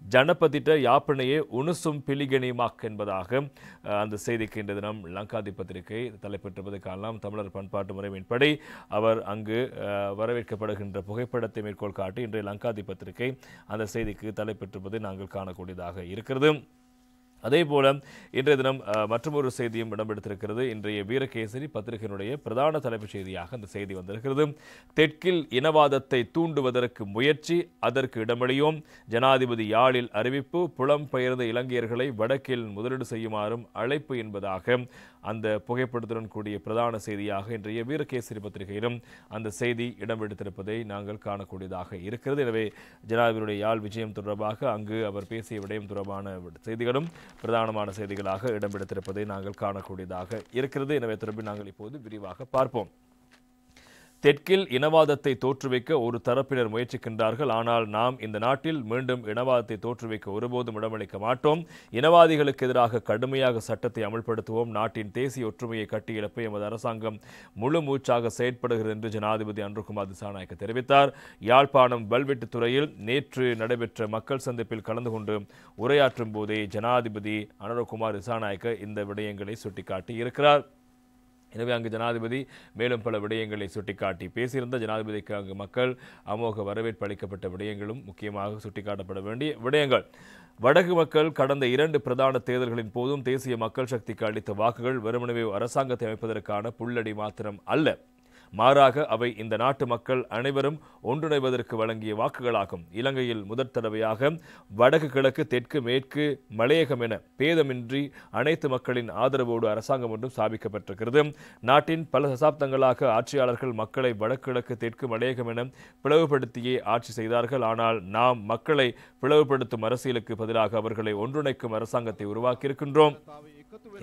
ஜனபதிட்ட யாப்பனையே உணுசும் பிலிகனிமாக் என்பதாக அந்த செய்திக்கு இன்று தினம் லங்காதி பத்திரிகை தலைப்பெற்றிருப்பதை காணலாம். தமிழர் பண்பாட்டு முறைமையின்படி அவர் அங்கு வரவேற்கப்படுகின்ற புகைப்படத்தை மேற்கோள் காட்டி இன்றைய லங்காதி பத்திரிகை அந்த செய்திக்கு தலைப்பெற்றிருப்பதை நாங்கள் காணக்கூடியதாக இருக்கிறது. அதேபோல இன்றைய தினம் மற்றொரு செய்தியும் இடம்பெடுத்திருக்கிறது. இன்றைய வீரகேசரி பத்திரிகையினுடைய பிரதான தலைப்புச் செய்தியாக அந்த செய்தி வந்திருக்கிறது. தெற்கில் இனவாதத்தை தூண்டுவதற்கு முயற்சி, அதற்கு இடமளியோம். ஜனாதிபதி யாழில் அறிவிப்பு, புலம்பெயர்ந்த இலங்கையர்களை வடக்கில் முதலீடு செய்யுமாறும் அழைப்பு என்பதாக அந்த புகைப்படத்துடன் கூடிய பிரதான செய்தியாக இன்றைய வீரகேசரி பத்திரிகையிலும் அந்த செய்தி இடம்பெடுத்திருப்பதை நாங்கள் காணக்கூடியதாக இருக்கிறது. எனவே ஜனாதிபதியுடைய யாழ் விஜயம் தொடர்பாக அங்கு அவர் பேசிய விடயம் தொடர்பான செய்திகளும் பிரதானமான செய்திகளாக இடம்பெடுத்திருப்பதை நாங்கள் காணக்கூடியதாக இருக்கிறது. எனவே தொடர்பில் நாங்கள் இப்போது விரிவாக பார்ப்போம். தெற்கில் இனவாதத்தை தோற்றுவிக்க ஒரு தரப்பினர் முயற்சிக்கின்றார்கள். ஆனால் நாம் இந்த நாட்டில் மீண்டும் இனவாதத்தை தோற்றுவிக்க ஒருபோதும் இடமளிக்க மாட்டோம். இனவாதிகளுக்கு எதிராக கடுமையாக சட்டத்தை அமல்படுத்துவோம். நாட்டின் தேசிய ஒற்றுமையை கட்டியெழுப்ப எமது அரசாங்கம் முழு மூச்சாக செயற்படுகிறது என்று ஜனாதிபதி அன்ருகுமார் திசாநாயக்க தெரிவித்தார். யாழ்ப்பாணம் வல்வெட்டு துறையில் நேற்று நடைபெற்ற மக்கள் சந்திப்பில் கலந்து கொண்டு உரையாற்றும் போதே ஜனாதிபதி அனுரகுமார் திசாநாயக்க இந்த விடயங்களை சுட்டிக்காட்டி இருக்கிறார். எனவே அங்கு ஜனாதிபதி மேலும் பல விடயங்களை சுட்டிக்காட்டி பேசியிருந்த ஜனாதிபதிக்கு அங்கு மக்கள் அமோக வரவேற்பு அளிக்கப்பட்ட விடயங்களும் முக்கியமாக சுட்டிக்காட்டப்பட வேண்டிய விடயங்கள். வடக்கு மக்கள் கடந்த 2 பிரதான தேர்தல்களின் போதும் தேசிய மக்கள் சக்திக்கு அளித்த வாக்குகள் வெறுமனவே அரசாங்கத்தை அமைப்பதற்கான புல்லடி மாத்திரம் அல்ல, மாறாக அவை இந்த நாட்டு மக்கள் அனைவரும் ஒன்றிணைவதற்கு வழங்கிய வாக்குகளாகும். இலங்கையில் முதற் தடவையாக வடக்கு கிழக்கு தெற்கு மேற்கு மலையகம் என பேதமின்றி அனைத்து மக்களின் ஆதரவோடு அரசாங்கம் ஒன்றும் ஸ்தாபிக்கப்பட்டிருக்கிறது. நாட்டின் பல தசாப்தங்களாக ஆட்சியாளர்கள் மக்களை வடக்கு கிழக்கு தெற்கு மலையகம் என பிளவுபடுத்தியே ஆட்சி செய்தார்கள். ஆனால் நாம் மக்களை பிளவுபடுத்தும் அரசியலுக்கு பதிலாக அவர்களை ஒன்றிணைக்கும் அரசாங்கத்தை உருவாக்கியிருக்கின்றோம்.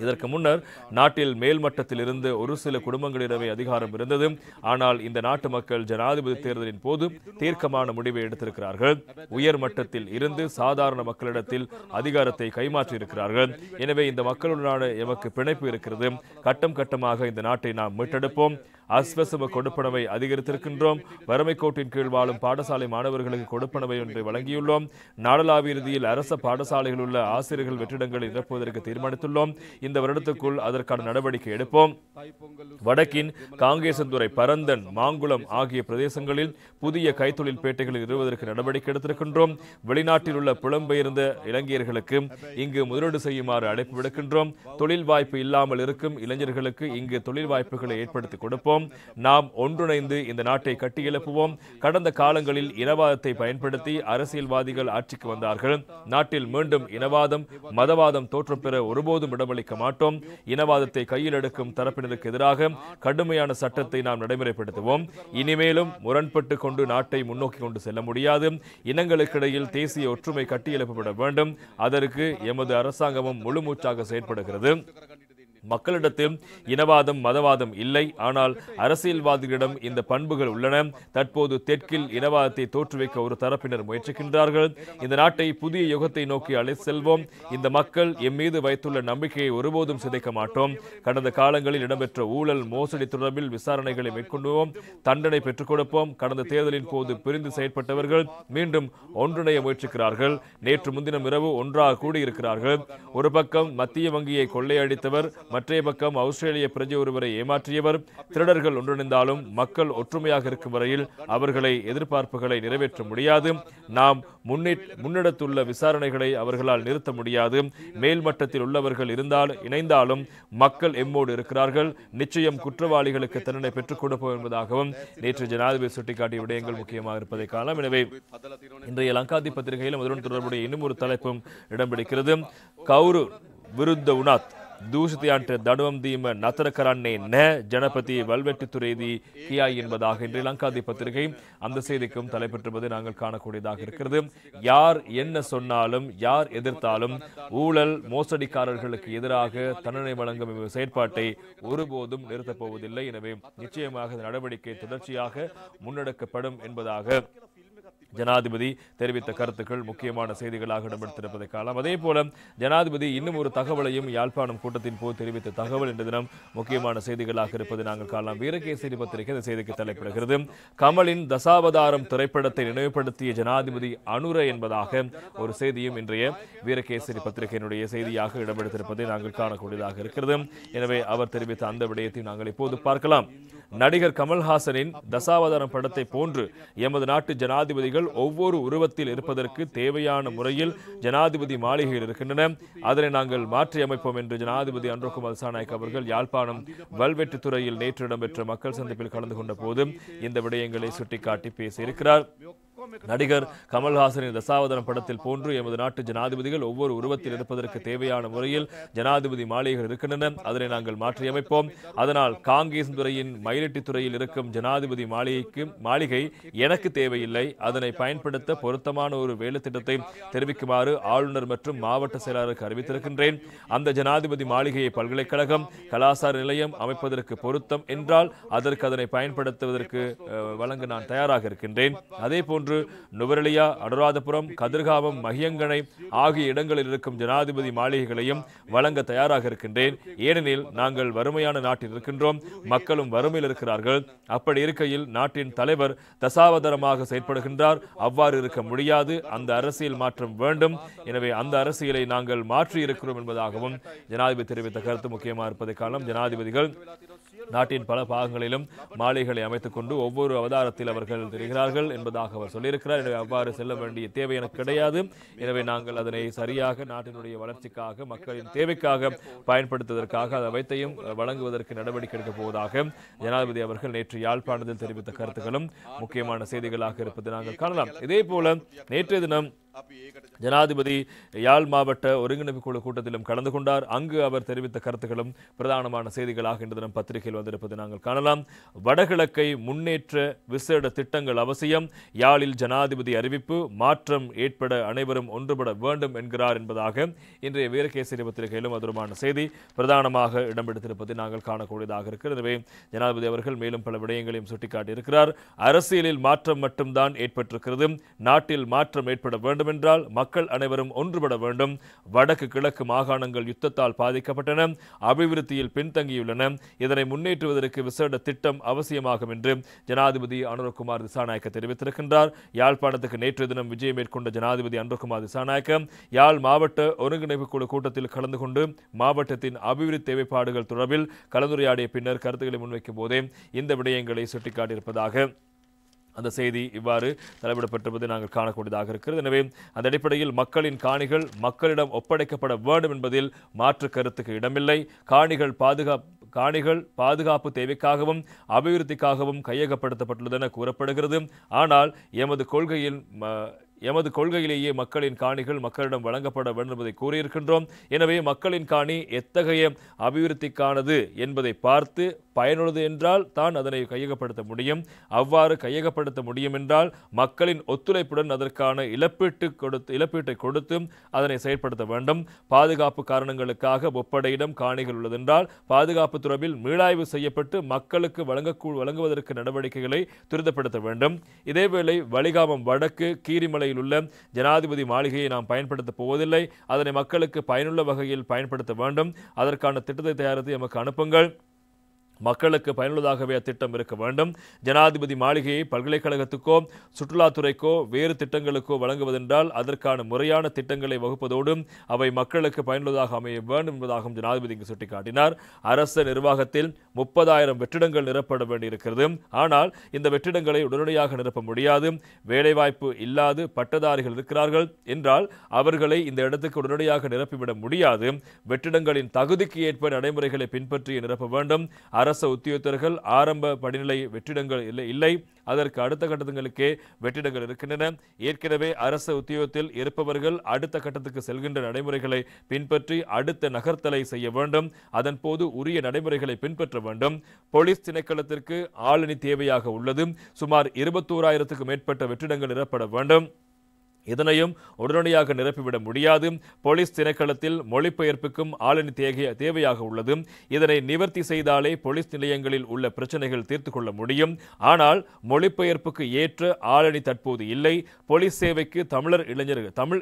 இதற்கு முன்னர் நாட்டில் மேல்மட்டத்தில் இருந்து ஒரு சில குடும்பங்களிடமே அதிகாரம் இருந்தது. ஆனால் இந்த நாட்டு மக்கள் ஜனாதிபதி தேர்தலின் போது தீர்க்கமான முடிவை எடுத்திருக்கிறார்கள். உயர் மட்டத்தில் இருந்து சாதாரண மக்களிடத்தில் அதிகாரத்தை கைமாற்றி இருக்கிறார்கள். எனவே இந்த மக்களுடனான எமக்கு பிணைப்பு இருக்கிறது. கட்டம் கட்டமாக இந்த நாட்டை நாம் மீட்டெடுப்போம். அஸ்வசம கொடுப்பனவை அதிகரித்திருக்கின்றோம். வறுமை கோட்டின் கீழ் வாழும் பாடசாலை மாணவர்களுக்கு கொடுப்பனவை ஒன்றை வழங்கியுள்ளோம். நாடளாவிய ரீதியில் அரச பாடசாலைகளில் உள்ள ஆசிரியர்கள் வெற்றிடங்களை நிரப்புவதற்கு தீர்மானித்துள்ளோம். இந்த வருடத்துக்குள் அதற்கான நடவடிக்கை எடுப்போம். வடக்கின் காங்கேசன்துறை, பரந்தன், மாங்குளம் ஆகிய பிரதேசங்களில் புதிய கைத்தொழில் பேட்டைகளை நிறுவுவதற்கு நடவடிக்கை எடுத்திருக்கின்றோம். வெளிநாட்டில் உள்ள புலம்பெயர்ந்த இளைஞர்களுக்கு இங்கு முதலீடு செய்யுமாறு அழைப்பு விடுக்கின்றோம். தொழில் வாய்ப்பு இல்லாமல் இருக்கும் இளைஞர்களுக்கு இங்கு தொழில் வாய்ப்புகளை ஏற்படுத்தி கொடுப்போம். நாம் ஒன்றிணைந்து இந்த நாட்டை கட்டியெழுப்புவோம். கடந்த காலங்களில் இனவாதத்தை பயன்படுத்தி அரசியல்வாதிகள் ஆட்சிக்கு வந்தார்கள். நாட்டில் மீண்டும் இனவாதம் மதவாதம் தோற்றம் பெற ஒருபோதும் இடமளிக்க மாட்டோம். இனவாதத்தை கையில் எடுக்கும் தரப்பினருக்கு எதிராக கடுமையான சட்டத்தை நாம் நடைமுறைப்படுத்துவோம். இனிமேலும் முரண்பட்டு கொண்டு நாட்டை முன்னோக்கி கொண்டு செல்ல முடியாது. இனங்களுக்கிடையில் தேசிய ஒற்றுமை கட்டியெழுப்பப்பட வேண்டும். அதற்கு எமது அரசாங்கமும் முழுமூச்சாக செயற்படுகிறது. மக்களிடத்தில் இனவாதம் மதவாதம் இல்லை, ஆனால் அரசியல்வாதிகளிடம் இந்த பண்புகள் உள்ளன. தற்போது தெற்கில் இனவாதத்தை தோற்றுவிக்க ஒரு தரப்பினர் முயற்சிக்கின்றார்கள். இந்த நாட்டை புதிய யுகத்தை நோக்கி அழைத்து செல்வோம். இந்த மக்கள் எம் மீது வைத்துள்ள நம்பிக்கையை ஒருபோதும் சிதைக்க மாட்டோம். கடந்த காலங்களில் இடம்பெற்ற ஊழல் மோசடி தொடர்பில் விசாரணைகளை மேற்கொள்வோம். தண்டனை பெற்றுக் கொடுப்போம். கடந்த தேர்தலின் போது பிரிந்து செயற்பட்டவர்கள் மீண்டும் ஒன்றிணைய முயற்சிக்கிறார்கள். நேற்று முன்தினம் இரவு ஒன்றாக கூடியிருக்கிறார்கள். ஒரு பக்கம் மத்திய வங்கியை கொள்ளையடித்தவர், மற்றைய பக்கம் ஆஸ்திரேலிய பிரஜை ஒருவரை ஏமாற்றியவர். திருடர்கள் ஒன்றிணைந்தாலும் மக்கள் ஒற்றுமையாக இருக்கும் வரையில் அவர்களை எதிர்பார்ப்புகளை நிறைவேற்ற முடியாது. நாம் முன்னெடுத்துள்ள விசாரணைகளை அவர்களால் நிறுத்த முடியாது. மேல்மட்டத்தில் உள்ளவர்கள் இணைந்தாலும் மக்கள் எம்மோடு இருக்கிறார்கள். நிச்சயம் குற்றவாளிகளுக்கு தண்டனை பெற்றுக் கொடுப்போம் என்பதாகவும் நேற்று ஜனாதிபதி சுட்டிக்காட்டிய விடயங்கள் முக்கியமாக இருப்பதை காணலாம். எனவே இன்றைய லங்காதி பத்திரிகையில் அதனுடன் தொடர்புடைய இன்னும் ஒரு தலைப்பும் இடம்பிடிக்கிறது. கௌரு விருத்த உனாத் දූෂිතයන්ට දඩුවම් දීම නතර කරන්නේ නැහැ ஜனபதி வல்வெட்டு துறைதி கியாய் என்பதாக இன்றைய லங்காதி பத்திரிகை அந்த செய்திக்கும் தலைப்பெற்றுவது நாங்கள் காணக்கூடியதாக இருக்கிறது. யார் என்ன சொன்னாலும் யார் எதிர்த்தாலும் ஊழல் மோசடிக்காரர்களுக்கு எதிராக தண்டனை வழங்கும் செயற்பாட்டை ஒருபோதும் நிறுத்தப் போவதில்லை. எனவே நிச்சயமாக நடவடிக்கை தொடர்ச்சியாக முன்னெடுக்கப்படும் என்பதாக ஜனாதிபதி தெரிவித்த கருத்துக்கள் முக்கியமான செய்திகளாக இடம்பெற்றிருப்பதை காணலாம். அதே போல ஜனாதிபதி இன்னும் ஒரு தகவலையும் யாழ்ப்பாணம் கூட்டத்தின் போது தெரிவித்த தகவல் என்ற தினம் முக்கியமான செய்திகளாக இருப்பதை நாங்கள் காணலாம். வீரகேசரி பத்திரிகை இந்த செய்திக்கு தலைப்பிடுகிறது. கமலின் தசாவதாரம் திரைப்படத்தை நினைவுபடுத்திய ஜனாதிபதி அனுர என்பதாக ஒரு செய்தியும் இன்றைய வீரகேசரி பத்திரிகையினுடைய செய்தியாக இடம்பெடுத்திருப்பதை நாங்கள் காணக்கூடியதாக இருக்கிறது. எனவே அவர் தெரிவித்த அந்த விடயத்தை நாங்கள் இப்போது பார்க்கலாம். நடிகர் கமல்ஹாசனின் தசாவதாரம் படத்தை போன்று எமது நாட்டு ஜனாதிபதிகள் ஒவ்வொரு உருவத்தில் இருப்பதற்கு தேவையான முறையில் ஜனாதிபதி மாளிகையில் இருக்கின்றன. அதனை நாங்கள் மாற்றி அமைப்போம் என்று ஜனாதிபதி அன்ரோகுமார் திசாநாயக்க அவர்கள் யாழ்ப்பாணம் வல்வெட்டித்துறையில் நேற்று இடம்பெற்ற மக்கள் சந்திப்பில் கலந்து கொண்ட போது இந்த விடயங்களை சுட்டிக்காட்டி பேசியிருக்கிறார். நடிகர் கமல்ஹாசனின் தசாவதாரம் படத்தில் போன்று எமது நாட்டு ஜனாதிபதிகள் ஒவ்வொரு உருவத்தில் இருப்பதற்கு தேவையான முறையில் ஜனாதிபதி மாளிகைகள் இருக்கின்றன. அதனை நாங்கள் மாற்றியமைப்போம். அதனால் காங்கேசன்துறையின் மயிலட்டித்துறையில் இருக்கும் ஜனாதிபதி மாளிகை எனக்கு தேவையில்லை. அதனை பயன்படுத்த பொருத்தமான ஒரு வேலை திட்டத்தை தெரிவிக்குமாறு ஆளுநர் மற்றும் மாவட்ட செயலாளருக்கு அறிவித்திருக்கின்றேன். அந்த ஜனாதிபதி மாளிகையை பல்கலைக்கழகம் கலாசார நிலையம் அமைப்பதற்கு பொருத்தம் என்றால் அதற்கு அதனை பயன்படுத்துவதற்கு வழங்க நான் தயாராக இருக்கின்றேன். அதே போன்று நுவரெலியா, அனுராதபுரம், கதிர்காமம், மகியங்கனை ஆகிய இடங்களில் இருக்கும் ஜனாதிபதி மாளிகைகளையும் வழங்க தயாராக இருக்கின்றேன். ஏனெனில் நாங்கள் வறுமையான நாட்டில் இருக்கின்றோம், மக்களும் வறுமையில் இருக்கிறார்கள். அப்படி இருக்கையில் நாட்டின் தலைவர் தசாவதாரமாக செயற்படுகின்றார். அவ்வாறு இருக்க முடியாது. அந்த அரசியல் மாற்றம் வேண்டும். எனவே அந்த அரசியலை நாங்கள் மாற்றி இருக்கிறோம் என்பதாகவும் ஜனாதிபதி தெரிவித்த கருத்து முக்கியமாக இருப்பதை காரணம். ஜனாதிபதிகள் நாட்டின் பல பாகங்களிலும் மாளிகைகளை அமைத்துக் கொண்டு ஒவ்வொரு அவதாரத்தில் அவர்கள் தெரிகிறார்கள் என்பதாக அவர் சொல்லியிருக்கிறார். எனவே அவ்வாறு செல்ல வேண்டிய தேவை எனக்கு கிடையாது. எனவே நாங்கள் அதனை சரியாக நாட்டினுடைய வளர்ச்சிக்காக மக்களின் தேவைக்காக பயன்படுத்துவதற்காக அதை அனைத்தையும் வழங்குவதற்கு நடவடிக்கை எடுக்கப் போவதாக ஜனாதிபதி அவர்கள் நேற்று யாழ்ப்பாணத்தில் தெரிவித்த கருத்துக்களும் முக்கியமான செய்திகளாக இருப்பதை நாங்கள் காணலாம். இதே போல நேற்றைய தினம் ஜனாதிபதி யாழ் மாவட்ட ஒருங்கிணைப்பு குழு கூட்டத்திலும் கலந்து கொண்டார். அங்கு அவர் தெரிவித்த கருத்துக்களும் பிரதானமான செய்திகளாக இன்று தினம் பத்திரிகையில் வந்திருப்பதை நாங்கள் காணலாம். வடகிழக்கை முன்னேற்ற விசேட திட்டங்கள் அவசியம். யாழில் ஜனாதிபதி அறிவிப்பு. மாற்றம் ஏற்பட அனைவரும் ஒன்றுபட வேண்டும் என்கிறார் என்பதாக இன்றைய வீரகேசரி பத்திரிகையிலும் அதற்கான செய்தி பிரதானமாக இடம்பெடுத்திருப்பதை நாங்கள் காணக்கூடியதாக இருக்கிறது. எனவே ஜனாதிபதி அவர்கள் மேலும் பல விடயங்களையும் சுட்டிக்காட்டியிருக்கிறார். அரசியலில் மாற்றம் மட்டும்தான் ஏற்பட்டிருக்கிறது. நாட்டில் மாற்றம் ஏற்பட வேண்டும் என்றால் மக்கள் அனைவரும் ஒன்றுபட வேண்டும். வடக்கு கிழக்கு மாகாணங்கள் யுத்தத்தால் பாதிக்கப்பட்டன, அபிவிருத்தியில் பின்தங்கியுள்ளன. இதனை முன்னேற்றுவதற்கு விசேட திட்டம் அவசியமாகும் என்று ஜனாதிபதி அனுரகுமார் திசாநாயக்க தெரிவித்திருக்கின்றார். யாழ்ப்பாணத்துக்கு நேற்று தினம் விஜயம் மேற்கொண்ட ஜனாதிபதி அனுரகுமார் திசாநாயக்க யாழ் மாவட்ட ஒருங்கிணைப்பு குழு கூட்டத்தில் கலந்து கொண்டு மாவட்டத்தின் அபிவிருத்தி தேவைப்பாடுகள் தொடர்பில் கலந்துரையாடிய பின்னர் கருத்துக்களை முன்வைக்கும் போதே இந்த விடயங்களை சுட்டிக்காட்டியிருப்பதாக அந்த செய்தி இவ்வாறு தலைப்பிடப்பட்டிருப்பதை நாங்கள் காணக்கூடியதாக இருக்கிறது. எனவே அந்த அடிப்படையில் மக்களின் காணிகள் மக்களிடம் ஒப்படைக்கப்பட வேண்டும் என்பதில் மாற்று கருத்துக்கு இடமில்லை. காணிகள் பாதுகாப்பு தேவைக்காகவும் அபிவிருத்திக்காகவும் கையகப்படுத்தப்பட்டுள்ளதென கூறப்படுகிறது. ஆனால் எமது கொள்கையிலேயே மக்களின் காணிகள் மக்களிடம் வழங்கப்பட வேண்டும் என்பதை கூறியிருக்கின்றோம். எனவே மக்களின் காணி எத்தகைய அபிவிருத்திக்கானது என்பதை பார்த்து பயனுள்ளது என்றால் தான் அதனை கையகப்படுத்த முடியும். அவ்வாறு கையகப்படுத்த முடியும் என்றால் மக்களின் ஒத்துழைப்புடன் அதற்கான இழப்பீட்டை கொடுத்து அதனை செயற்படுத்த வேண்டும். பாதுகாப்பு காரணங்களுக்காக ஒப்படையிடம் காணிகள் உள்ளதென்றால் பாதுகாப்பு தொடர்பில் மீளாய்வு செய்யப்பட்டு மக்களுக்கு வழங்குவதற்கு நடவடிக்கைகளை துரிதப்படுத்த வேண்டும். இதேவேளை வலிகாமம் வடக்கு கீரிமலை உள்ள ஜனாதிபதி மாளிகையை நாம் பயன்படுத்தப் போவதில்லை. அதனை மக்களுக்கு பயனுள்ள வகையில் பயன்படுத்த வேண்டும். அதற்கான திட்டத்தை தயாரித்து எமக்கு அனுப்புங்கள். மக்களுக்கு பயனுள்ளதாகவே அத்திட்டம் இருக்க வேண்டும். ஜனாதிபதி மாளிகையை பல்கலைக்கழகத்துக்கோ சுற்றுலாத்துறைக்கோ வேறு திட்டங்களுக்கோ வழங்குவதென்றால் அதற்கான முறையான திட்டங்களை வகுப்பதோடு அவை மக்களுக்கு பயனுள்ளதாக அமைய வேண்டும் என்பதாகவும் ஜனாதிபதி இங்கு சுட்டிக்காட்டினார். அரச நிர்வாகத்தில் 30,000 வெற்றிடங்கள் நிரப்பட வேண்டியிருக்கிறது. ஆனால் இந்த வெற்றிடங்களை உடனடியாக நிரப்ப முடியாது. வேலைவாய்ப்பு இல்லாது பட்டதாரிகள் இருக்கிறார்கள் என்றால் அவர்களை இந்த இடத்துக்கு உடனடியாக நிரப்பிவிட முடியாது. வெற்றிடங்களின் தகுதிக்கு ஏற்ப நடைமுறைகளை பின்பற்றி நிரப்ப வேண்டும். அரச உத்தியோகத்தர்கள் ஆரம்ப படிநிலை வெற்றிடங்கள் இல்லை. அதற்கு அடுத்த கட்டங்களுக்கே வெற்றிடங்கள் இருக்கின்றன. ஏற்கனவே அரச உத்தியோகத்தில் இருப்பவர்கள் அடுத்த கட்டத்துக்கு செல்கின்ற நடைமுறைகளை பின்பற்றி அடுத்த நகர்த்தலை செய்ய வேண்டும். அதன் போது உரிய நடைமுறைகளை பின்பற்ற வேண்டும். போலீஸ் திணைக்களத்திற்கு ஆளணி தேவையாக உள்ளது. சுமார் 21,000க்கும் மேற்பட்ட வெற்றிடங்கள் நிரப்பட வேண்டும். இதனையும் உடனடியாக நிரப்பிவிட முடியாது. போலீஸ் திணைக்களத்தில் மொழிபெயர்ப்புக்கும் ஆளணி தேவையாக உள்ளது. இதனை நிவர்த்தி செய்தாலே போலீஸ் நிலையங்களில் உள்ள பிரச்சனைகள் தீர்த்து கொள்ள முடியும். ஆனால் மொழிபெயர்ப்புக்கு ஏற்ற ஆளணி தற்போது இல்லை. போலீஸ் சேவைக்கு தமிழ்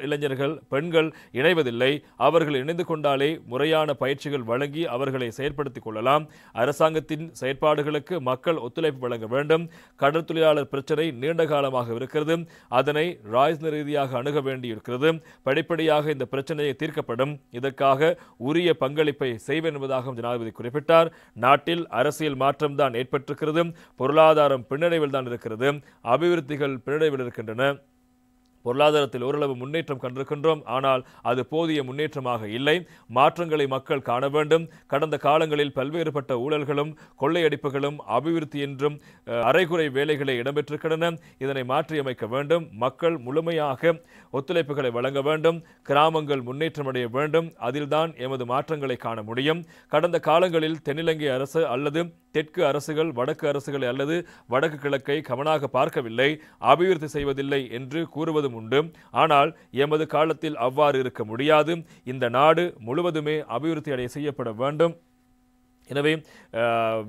இளைஞர்கள் பெண்கள் இணைவதில்லை. அவர்கள் இணைந்து கொண்டாலே முறையான பயிற்சிகள் வழங்கி அவர்களை செயற்படுத்திக் கொள்ளலாம். அரசாங்கத்தின் செயற்பாடுகளுக்கு மக்கள் ஒத்துழைப்பு வழங்க வேண்டும். கடல் தொழிலாளர் பிரச்சனை நீண்ட காலமாக இருக்கிறது. அதனை ராஜ்ய ரீதியாக அணுக வேண்டியிருக்கிறது. படிப்படியாக இந்த பிரச்சனையை தீர்க்கப்படும். இதற்காக உரிய பங்களிப்பை செய்வேன் என்பதாக ஜனாதிபதி குறிப்பிட்டார். நாட்டில் அரசியல் மாற்றம் தான் ஏற்பட்டிருக்கிறது. பொருளாதாரம் பின்னடைவில் தான் இருக்கிறது. அபிவிருத்திகள் பின்னடைவில் இருக்கின்றன. பொருளாதாரத்தில் ஓரளவு முன்னேற்றம் கண்டிருக்கின்றோம். ஆனால் அது போதிய முன்னேற்றமாக இல்லை. மாற்றங்களை மக்கள் காண வேண்டும். கடந்த காலங்களில் பல்வேறுபட்ட ஊழல்களும் கொள்ளையடிப்புகளும் அபிவிருத்தி என்றும் அரைகுறை வேலைகளை இடம்பெற்றிருக்கின்றன. இதனை மாற்றியமைக்க வேண்டும். மக்கள் முழுமையாக ஒத்துழைப்புகளை வழங்க வேண்டும். கிராமங்கள் முன்னேற்றமடைய வேண்டும். அதில்தான் எமது மாற்றங்களை காண முடியும். கடந்த காலங்களில் தென்னிலங்கை அரசு அல்லது தெற்கு அரசுகள் வடக்கு அரசுகளை அல்லது வடக்கு கிழக்கை கவனாக பார்க்கவில்லை, அபிவிருத்தி செய்வதில்லை என்று கூறுவது உண்டு. ஆனால் எமது காலத்தில் அவ்வாறு இருக்க முடியாது. இந்த நாடு முழுவதுமே அபிவிருத்தி அடைய செய்யப்பட வேண்டும். எனவே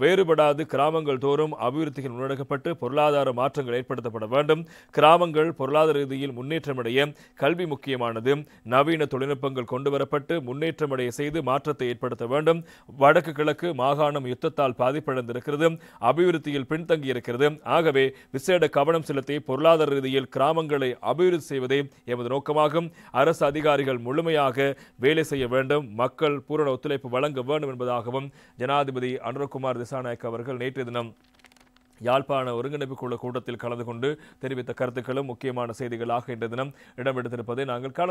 வேறுபடாது கிராமங்கள் தோறும் அபிவிருத்திகள் முன்னெடுக்கப்பட்டு பொருளாதார மாற்றங்கள் ஏற்படுத்தப்பட வேண்டும். கிராமங்கள் பொருளாதார ரீதியில் முன்னேற்றமடைய கல்வி முக்கியமானது. நவீன தொழில்நுட்பங்கள் கொண்டுவரப்பட்டு முன்னேற்றமடைய செய்து மாற்றத்தை ஏற்படுத்த வேண்டும். வடக்கு கிழக்கு மாகாணம் யுத்தத்தால் பாதிப்படைந்திருக்கிறது. அபிவிருத்தியில் பின்தங்கியிருக்கிறது. ஆகவே விசேட கவனம் செலுத்தி பொருளாதார ரீதியில் கிராமங்களை அபிவிருத்தி செய்வதே எமது நோக்கமாகும். அரசு அதிகாரிகள் முழுமையாக வேலை செய்ய வேண்டும். மக்கள் பூரண ஒத்துழைப்பு வழங்க வேண்டும் என்பதாகவும் ஜனாதிபதி அனுரகுமார் திசாநாயக்க அவர்கள் நேற்றைய தினம் யாழ்ப்பாண ஒருங்கிணைப்பு குழு கூட்டத்தில் கலந்து கொண்டு தெரிவித்த கருத்துக்களும் முக்கியமான செய்திகளாக இன்றைய தினம் இடம்பெடுத்திருப்பதை நாங்கள் காணலாம்.